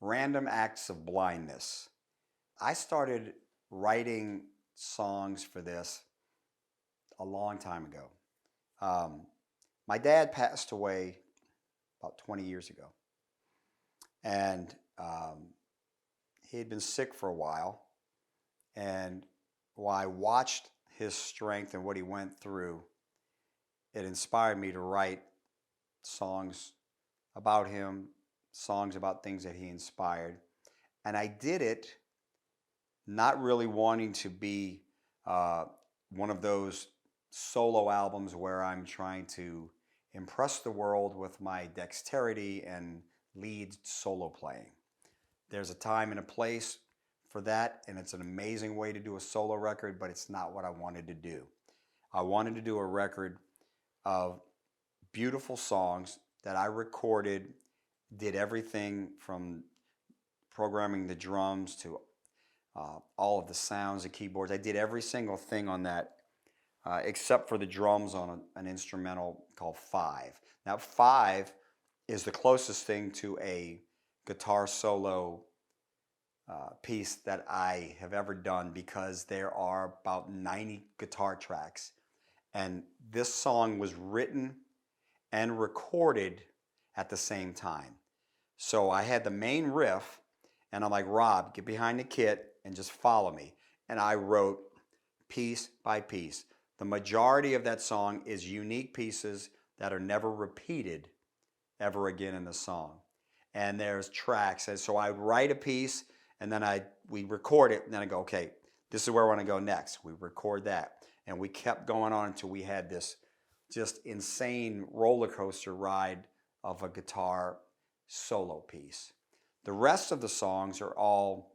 Random Acts of Blindness. I started writing songs for this a long time ago. Um, my dad passed away about 20 years ago, and he had been sick for a while. And while I watched his strength and what he went through, it inspired me to write songs about him, songs about things that he inspired. And I did it not really wanting to be uh, one of those solo albums where I'm trying to impress the world with my dexterity and lead solo playing. There's a time and a place for that, and it's an amazing way to do a solo record, but it's not what I wanted to do. I wanted to do a record of beautiful songs that I recorded, did everything from programming the drums to all of the sounds, the keyboards. I did every single thing on that except for the drums on an instrumental called Five. Now, Five is the closest thing to a guitar solo piece that I have ever done because there are about 90 guitar tracks. And this song was written and recorded at the same time. So I had the main riff, and I'm like, Rob, get behind the kit and just follow me. And I wrote piece by piece. The majority of that song is unique pieces that are never repeated ever again in the song. And there's tracks. And so I write a piece, and then we record it, and then I go, okay, this is where I want to go next. We record that. And we kept going on until we had this just insane roller coaster ride of a guitar solo piece. The rest of the songs are all,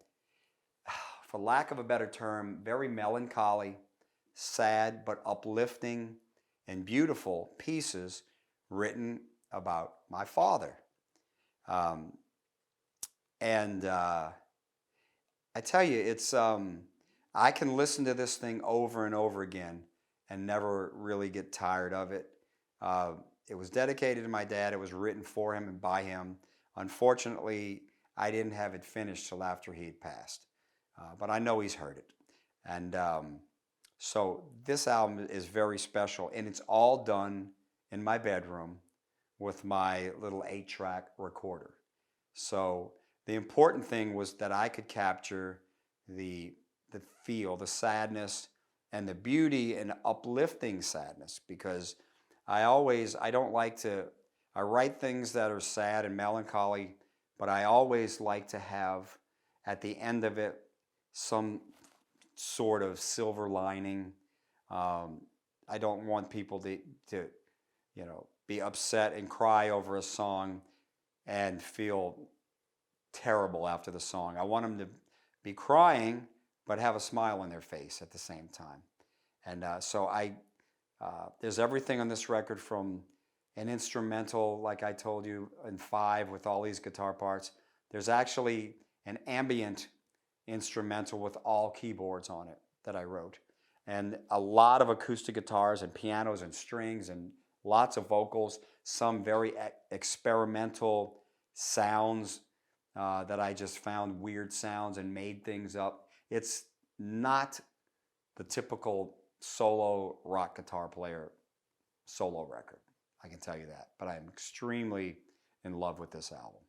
for lack of a better term, very melancholy, sad but uplifting and beautiful pieces written about my father. I tell you, it's I can listen to this thing over and over again and never really get tired of it. It was dedicated to my dad. It was written for him and by him. Unfortunately, I didn't have it finished till after he had passed. But I know he's heard it. And so this album is very special, and it's all done in my bedroom with my little 8-track recorder. So the important thing was that I could capture the feel, the sadness, and the beauty and uplifting sadness, because I write things that are sad and melancholy, but I always like to have at the end of it some sort of silver lining. I don't want people to be upset and cry over a song and feel terrible after the song. I want them to be crying but have a smile on their face at the same time. And so there's everything on this record, from an instrumental, like I told you, in Five with all these guitar parts. There's actually an ambient instrumental with all keyboards on it that I wrote. And a lot of acoustic guitars and pianos and strings and lots of vocals, some very experimental sounds that I just found weird sounds and made things up. It's not the typical solo rock guitar player solo record, I can tell you that. But I'm extremely in love with this album.